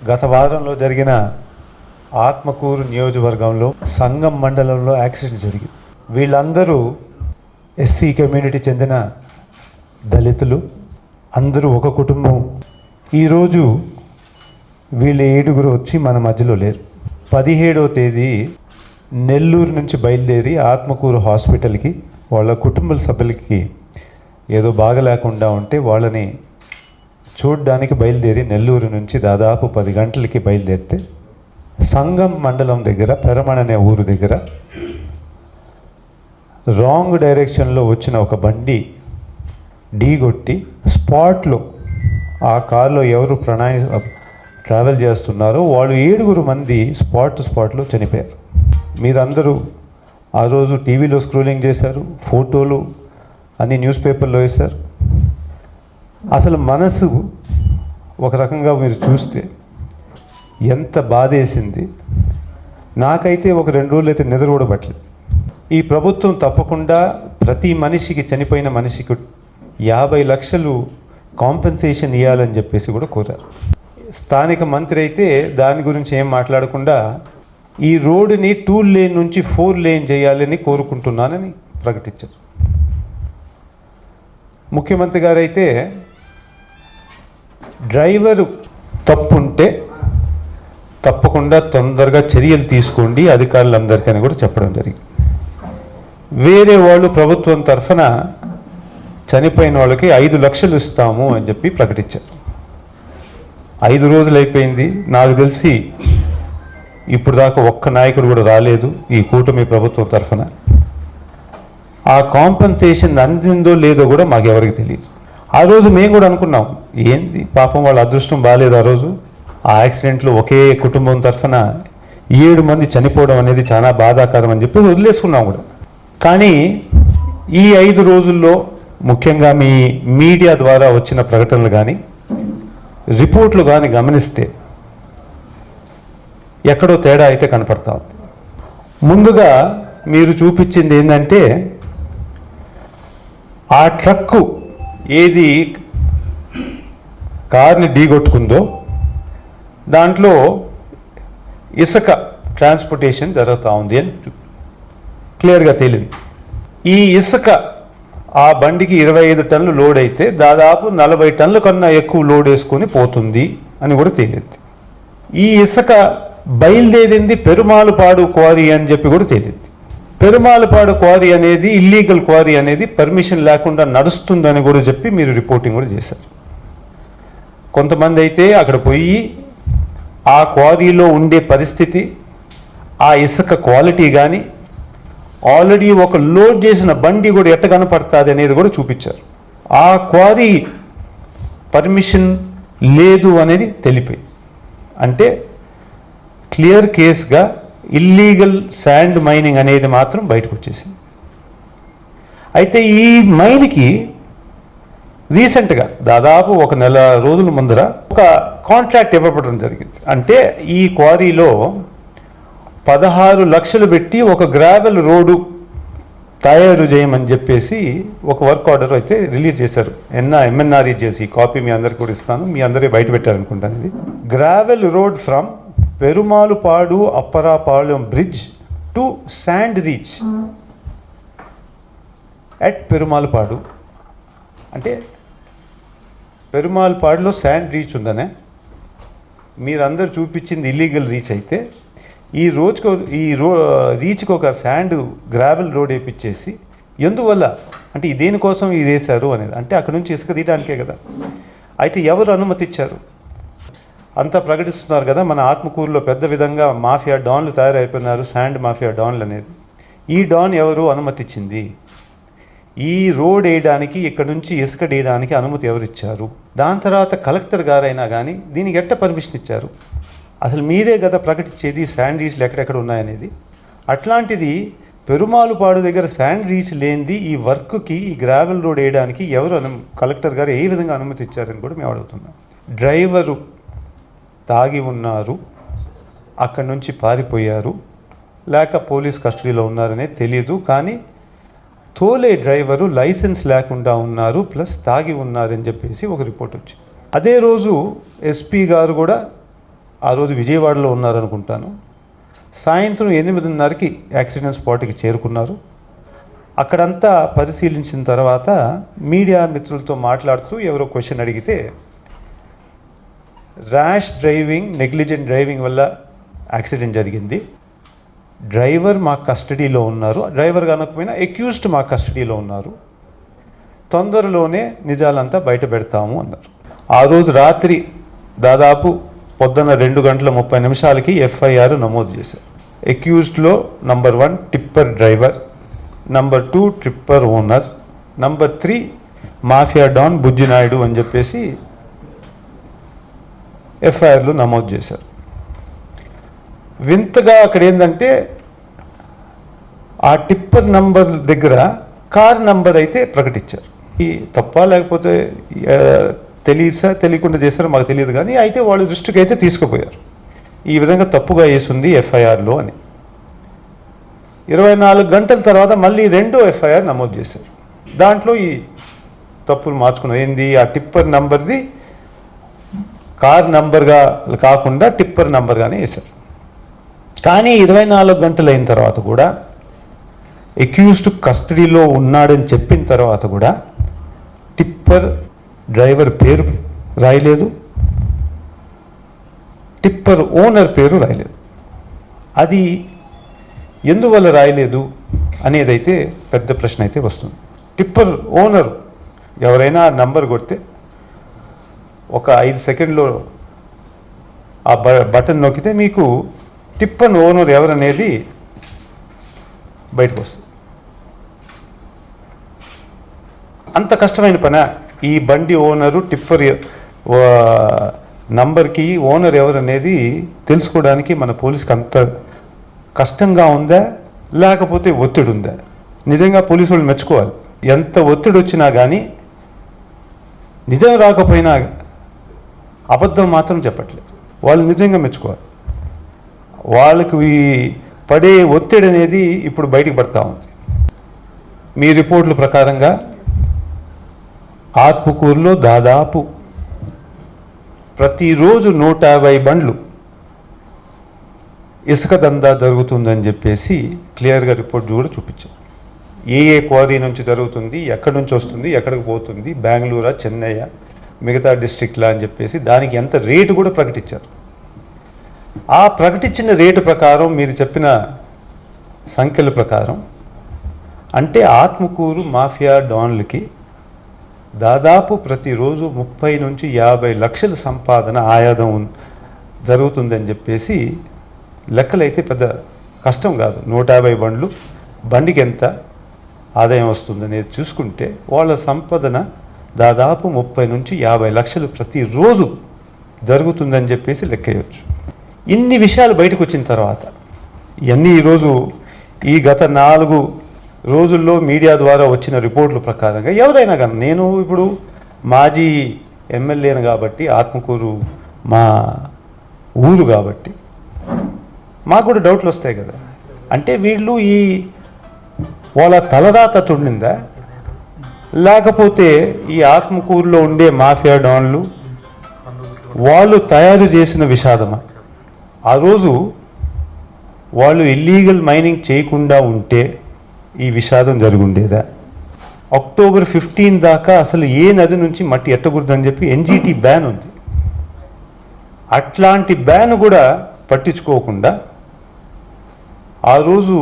గత వారంలో జరిగిన ఆత్మకూరు నియోజకవర్గంలో సంగం మండలంలో యాక్సిడెంట్ జరిగింది. వీళ్ళందరూ ఎస్సీ కమ్యూనిటీ చెందిన దళితులు, అందరూ ఒక కుటుంబం. ఈరోజు వీళ్ళు 7 వచ్చి మన మధ్యలో లేరు. 17వ తేదీ నెల్లూరు నుంచి బయలుదేరి ఆత్మకూరు హాస్పిటల్కి వాళ్ళ కుటుంబ సభ్యులకి ఏదో బాగలేకుండా ఉంటే వాళ్ళని చూడ్డానికి బయలుదేరి నెల్లూరు నుంచి దాదాపు 10 గంటలకి బయలుదేరితే సంగం మండలం దగ్గర పెరమణ అనే ఊరు దగ్గర రాంగ్ డైరెక్షన్లో వచ్చిన ఒక బండి ఢీగొట్టి స్పాట్లో ఆ కారులో ఎవరు ట్రావెల్ చేస్తున్నారో వాళ్ళు 7 మంది స్పాట్లో చనిపోయారు. మీరందరూ ఆ రోజు టీవీలో స్క్రోలింగ్ చేశారు, ఫోటోలు అన్ని న్యూస్ పేపర్లో వేశారు. అసలు మనసు ఒక రకంగా మీరు చూస్తే ఎంత బాధేసింది. నాకైతే ఒక 2 రోజులు అయితే నిద్ర కూడా పట్టలేదు. ఈ ప్రభుత్వం తప్పకుండా ప్రతి మనిషికి, చనిపోయిన మనిషికి 50 లక్షలు కాంపెన్సేషన్ ఇవ్వాలని చెప్పేసి కూడా కోరారు. స్థానిక మంత్రి అయితే దాని గురించి ఏం మాట్లాడకుండా ఈ రోడ్డుని 2 లేన్ నుంచి 4 లేన్ చేయాలని కోరుకుంటున్నానని ప్రకటించారు. ముఖ్యమంత్రి గారు అయితే డ్రైవరు తప్పుంటే తప్పకుండా తొందరగా చర్యలు తీసుకోండి అధికారులందరికీ కూడా చెప్పడం జరిగింది. వేరే వాళ్ళు ప్రభుత్వం తరఫున చనిపోయిన వాళ్ళకి 5 లక్షలు ఇస్తాము అని చెప్పి ప్రకటించారు. 5 రోజులు అయిపోయింది. నాకు తెలిసి ఇప్పుడు దాకా ఒక్క నాయకుడు కూడా రాలేదు ఈ కూటమి ప్రభుత్వం తరఫున. ఆ కాంపెన్సేషన్ అందిందో లేదో కూడా మాకెవరికి తెలియదు. ఆ రోజు మేము కూడా అనుకున్నాం, ఏంది పాపం వాళ్ళ అదృష్టం బాగాలేదు. ఆ రోజు ఆ యాక్సిడెంట్లో ఒకే కుటుంబం తరఫున 7 మంది చనిపోవడం అనేది చాలా బాధాకరం అని చెప్పి వదిలేసుకున్నాం కూడా. కానీ ఈ 5 రోజుల్లో ముఖ్యంగా మీ మీడియా ద్వారా వచ్చిన ప్రకటనలు కానీ రిపోర్ట్లు కానీ గమనిస్తే ఎక్కడో తేడా అయితే కనపడతా ఉంది. ముందుగా మీరు చూపించింది ఏంటంటే ఆ ట్రక్కు ఏది కార్ని ఢీగొట్టుకుందో దాంట్లో ఇసుక ట్రాన్స్పోర్టేషన్ జరుగుతూ ఉంది అని క్లియర్గా తేలింది. ఈ ఇసుక ఆ బండికి 25 టన్నులు లోడ్ అయితే దాదాపు 40 టన్నుల కన్నా ఎక్కువ లోడ్ వేసుకొని పోతుంది అని కూడా తేలింది. ఈ ఇసుక బయలుదేరింది పెరుమాళపాడు క్వారీ అని చెప్పి కూడా తేలింది. పెరుమాళపాడు క్వారీ అనేది ఇల్లీగల్ క్వారీ అనేది పర్మిషన్ లేకుండా నడుస్తుందని కూడా చెప్పి మీరు రిపోర్టింగ్ కూడా చేశారు. కొంతమంది అయితే అక్కడ పోయి ఆ క్వారీలో ఉండే పరిస్థితి, ఆ ఇసుక క్వాలిటీ కానీ ఆల్రెడీ ఒక లోడ్ చేసిన బండి కూడా ఎట్ట కనపడుతుంది అనేది కూడా చూపించారు. ఆ క్వారీ పర్మిషన్ లేదు అనేది తెలిపాయి. అంటే క్లియర్ కేస్గా ఇల్లీగల్ శాండ్ మైనింగ్ అనేది మాత్రం బయటకు వచ్చేసింది. అయితే ఈ మైన్కి రీసెంట్గా దాదాపు ఒక 1 నెల రోజుల ముందర ఒక కాంట్రాక్ట్ ఇవ్వబడడం జరిగింది. అంటే ఈ క్వారీలో 16 లక్షలు పెట్టి ఒక గ్రావెల్ రోడ్డు తయారు చేయమని చెప్పేసి ఒక వర్క్ ఆర్డర్ అయితే రిలీజ్ చేశారు. ఎంఎన్ఆర్ఈ చేసి కాపీ మీ అందరికి కూడా ఇస్తాను, మీ అందరే బయట పెట్టారనుకుంటాను. ఇది gravel road from Perumalapadu Apparapalem bridge to sand reach at Perumalapadu. అంటే పెరుమాళపాడులో శాండ్ రీచ్ ఉందనే మీరందరూ చూపించింది ఇల్లీగల్ రీచ్ అయితే ఈ రీచ్కి ఒక శాండ్ గ్రావెల్ రోడ్ వేయించేసి ఎందువల్ల అంటే దేనికోసం ఇది వేశారు అనేది, అంటే అక్కడ నుంచి ఇసుక తీయడానికే కదా. అయితే ఎవరు అనుమతి ఇచ్చారు అంతా ప్రకటిస్తున్నారు కదా. మన ఆత్మకూరులో పెద్ద విధంగా మాఫియా డాన్లు తయారైపోయినారు, శాండ్ మాఫియా డాన్లు అనేది. ఈ డాన్ ఎవరు అనుమతి ఇచ్చింది? ఈ రోడ్ వేయడానికి, ఇక్కడ నుంచి ఇసుక వేయడానికి అనుమతి ఎవరు ఇచ్చారు? దాని తర్వాత కలెక్టర్ గారైనా కానీ దీనికి ఎట్ట పర్మిషన్ ఇచ్చారు? అసలు మీరే కదా ప్రకటించేది శాండ్ రీచ్లు ఎక్కడెక్కడ ఉన్నాయనేది. అట్లాంటిది పెరుమాళపాడు దగ్గర శాండ్ రీచ్ లేనిది ఈ వర్క్కి, ఈ గ్రావెల్ రోడ్ వేయడానికి ఎవరు కలెక్టర్ గారు ఏ విధంగా అనుమతి ఇచ్చారని కూడా మేము అడుగుతున్నాం. డ్రైవరు తాగి ఉన్నారు, అక్కడి నుంచి పారిపోయారు, లేక పోలీస్ కస్టడీలో ఉన్నారనేది తెలియదు. కానీ తోలే డ్రైవరు లైసెన్స్ లేకుండా ఉన్నారు, ప్లస్ తాగి ఉన్నారని చెప్పేసి ఒక రిపోర్ట్ వచ్చింది. అదే రోజు ఎస్పీ గారు కూడా ఆ రోజు విజయవాడలో ఉన్నారనుకుంటాను. సాయంత్రం 8:30కి యాక్సిడెంట్ స్పాట్కి చేరుకున్నారు. అక్కడంతా పరిశీలించిన తర్వాత మీడియా మిత్రులతో మాట్లాడుతూ ఎవరో క్వశ్చన్ అడిగితే ర్యాష్ డ్రైవింగ్, నెగ్లిజెంట్ డ్రైవింగ్ వల్ల యాక్సిడెంట్ జరిగింది, డ్రైవర్ మా కస్టడీలో ఉన్నారు, డ్రైవర్ కనకపోయినా అక్యూజ్డ్ మా కస్టడీలో ఉన్నారు, తొందరలోనే నిజాలంతా బయట పెడతాము అన్నారు. ఆ రోజు రాత్రి దాదాపు పొద్దున్న 2:30 ఎఫ్ఐఆర్ నమోదు చేశారు. అక్యూజ్డ్లో number 1 tipper driver, number 2 tipper owner, number 3 mafia don Bujjinaidu అని చెప్పేసి ఎఫ్ఐఆర్లు నమోదు చేశారు. వింతగా అక్కడ ఏంటంటే ఆ టిప్పర్ నంబర్ దగ్గర కార్ నంబర్ అయితే ప్రకటించారు. ఈ తప్ప లేకపోతే తెలియకుండా చేస్తారో మాకు తెలియదు, కానీ అయితే వాళ్ళు దృష్టికి అయితే తీసుకుపోయారు. ఈ విధంగా తప్పుగా వేసింది ఎఫ్ఐఆర్లో అని. 24 గంటల తర్వాత మళ్ళీ 2వ ఎఫ్ఐఆర్ నమోదు చేశారు. దాంట్లో ఈ తప్పులు మార్చుకున్నారు. ఏంది, ఆ టిప్పర్ నంబర్ది కార్ నంబర్గా కాకుండా టిప్పర్ నంబర్గానే వేశారు. కానీ 24 గంటలు అయిన తర్వాత కూడా అక్యూజ్డ్ కస్టడీలో ఉన్నాడని చెప్పిన తర్వాత కూడా టిప్పర్ డ్రైవర్ పేరు రాయలేదు, టిప్పర్ ఓనర్ పేరు రాయలేదు. అది ఎందువల్ల రాయలేదు అనేదైతే పెద్ద ప్రశ్న అయితే వస్తుంది. టిప్పర్ ఓనర్ ఎవరైనా నంబర్ కొడితే ఒక 5 సెకండ్లో ఆ బటన్ నొక్కితే మీకు టిప్పర్ ఓనర్ ఎవరనేది బయటకు వస్తుంది. అంత కష్టమైన పని ఈ బండి ఓనరు టిప్పర్ నంబర్కి ఓనర్ ఎవరనేది తెలుసుకోవడానికి మన పోలీసుకి అంత కష్టంగా ఉందా లేకపోతే ఒత్తిడి ఉందా? నిజంగా పోలీసు వాళ్ళు మెచ్చుకోవాలి. ఎంత ఒత్తిడి వచ్చినా కానీ నిజం రాకపోయినా అబద్ధం మాత్రం చెప్పట్లేదు. వాళ్ళు నిజంగా మెచ్చుకోవాలి. వాళ్ళకి పడే ఒత్తిడి అనేది ఇప్పుడు బయటకు పడతా ఉంది. మీ రిపోర్ట్ల ప్రకారంగా ఆత్మకూరులో దాదాపు ప్రతిరోజు 150 బండ్లు ఇసుక దందా జరుగుతుందని చెప్పేసి క్లియర్గా రిపోర్ట్ కూడా చూపించారు. ఏ క్వారీ నుంచి జరుగుతుంది, ఎక్కడి నుంచి వస్తుంది, ఎక్కడికి పోతుంది, బెంగళూరా, చెన్నయ్య, మిగతా డిస్ట్రిక్ట్లా అని చెప్పేసి దానికి ఎంత రేటు కూడా ప్రకటించారు. ఆ ప్రకటించిన రేటు ప్రకారం మీరు చెప్పిన సంఖ్యల ప్రకారం అంటే ఆత్మకూరు మాఫియా డాన్లకి దాదాపు ప్రతిరోజు 30 నుంచి 50 లక్షల సంపాదన ఆయాదం జరుగుతుందని చెప్పేసి లెక్కలైతే పెద్ద కష్టం కాదు. 150 బండ్లు, బండికి ఎంత ఆదాయం వస్తుందనేది చూసుకుంటే వాళ్ళ సంపాదన దాదాపు 30 నుంచి 50 లక్షలు ప్రతిరోజు జరుగుతుందని చెప్పేసి లెక్కేయచ్చు. ఇన్ని విషయాలు బయటకు వచ్చిన తర్వాత ఇవన్నీ ఈరోజు ఈ గత 4 రోజుల్లో మీడియా ద్వారా వచ్చిన రిపోర్ట్ల ప్రకారంగా ఎవరైనా కానీ, నేను ఇప్పుడు మాజీ ఎమ్మెల్యేను కాబట్టి ఆత్మకూరు మా ఊరు కాబట్టి మాకు కూడా డౌట్లు వస్తాయి కదా. అంటే వీళ్ళు వాళ్ళ తలరాత తుండిందా లేకపోతే ఈ ఆత్మకూరులో ఉండే మాఫియా డాన్లు వాళ్ళు తయారు చేసిన విషాదమా? ఆ రోజు వాళ్ళు ఇల్లీగల్ మైనింగ్ చేయకుండా ఉంటే ఈ విషాదం జరుగుండేదా? అక్టోబర్ 15 దాకా అసలు ఏ నది నుంచి మట్టి ఎట్టకూడదని చెప్పి ఎన్జిటి బ్యాన్ ఉంది. అట్లాంటి బ్యాన్ కూడా పట్టించుకోకుండా ఆ రోజు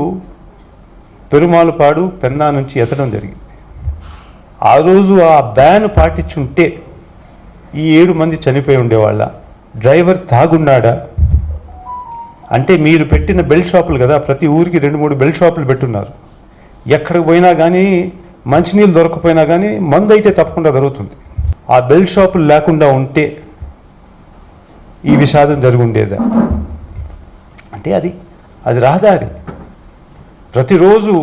పెరుమాళపాడు, పెన్నా నుంచి ఎత్తడం జరిగింది. ఆ రోజు ఆ బ్యాన్ పాటించుంటే ఈ 7 మంది చనిపోయి ఉండేవాళ్ళ? డ్రైవర్ తాగున్నాడా? అంటే మీరు పెట్టిన బెల్ట్ షాపులు కదా, ప్రతి ఊరికి 2-3 బెల్ట్ షాపులు పెట్టున్నారు. ఎక్కడికి పోయినా కానీ మంచినీళ్ళు దొరకపోయినా కానీ మందు అయితే తప్పకుండా దొరుకుతుంది. ఆ బెల్ట్ షాపులు లేకుండా ఉంటే ఈ విషాదం జరుగుండేదా? అంటే అది రహదారి. ప్రతిరోజు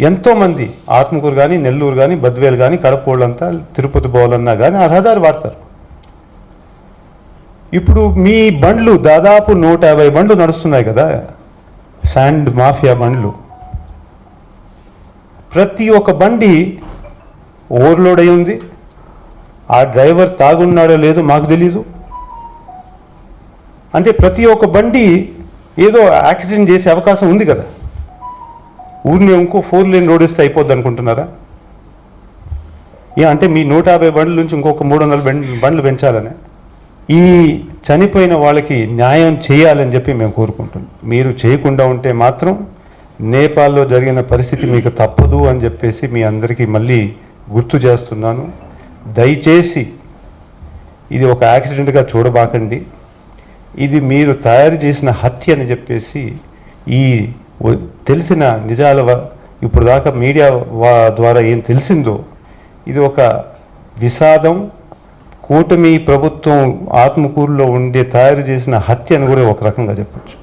ఎంతోమంది ఆత్మకూరు కానీ, నెల్లూరు కానీ, బద్వేలు కానీ, కడప వాళ్ళంతా తిరుపతి పోవాలన్నా కానీ ఆ రహదారి వాడతారు. ఇప్పుడు మీ బండ్లు దాదాపు 150 బండ్లు నడుస్తున్నాయి కదా, శాండ్ మాఫియా బండ్లు. ప్రతి ఒక్క బండి ఓవర్లోడ్ అయి ఉంది. ఆ డ్రైవర్ తాగున్నాడో లేదో మాకు తెలీదు. అంటే ప్రతి ఒక్క బండి ఏదో యాక్సిడెంట్ చేసే అవకాశం ఉంది కదా. ఊరిని ఇంకో 4 లేన్ రోడ్ ఇస్తే అయిపోద్ది అనుకుంటున్నారా? అంటే మీ 150 బండ్ల నుంచి ఇంకొక 300 బండ్లు పెంచాలని, ఈ చనిపోయిన వాళ్ళకి న్యాయం చేయాలని చెప్పి మేము కోరుకుంటున్నాం. మీరు చేయకుండా ఉంటే మాత్రం నేపాల్లో జరిగిన పరిస్థితి మీకు తప్పదు అని చెప్పేసి మీ అందరికీ మళ్ళీ గుర్తు చేస్తున్నాను. దయచేసి ఇది ఒక యాక్సిడెంట్గా చూడబాకండి. ఇది మీరు తయారు చేసిన హత్య అని చెప్పేసి ఈ తెలిసిన నిజాల ఇప్పుడు దాకా మీడియా ద్వారా ఏం తెలిసిందో ఇది ఒక విషాదం. కూటమి ప్రభుత్వం ఆత్మకూరులో ఉండే తయారు చేసిన హత్య అని కూడా ఒక రకంగా చెప్పచ్చు.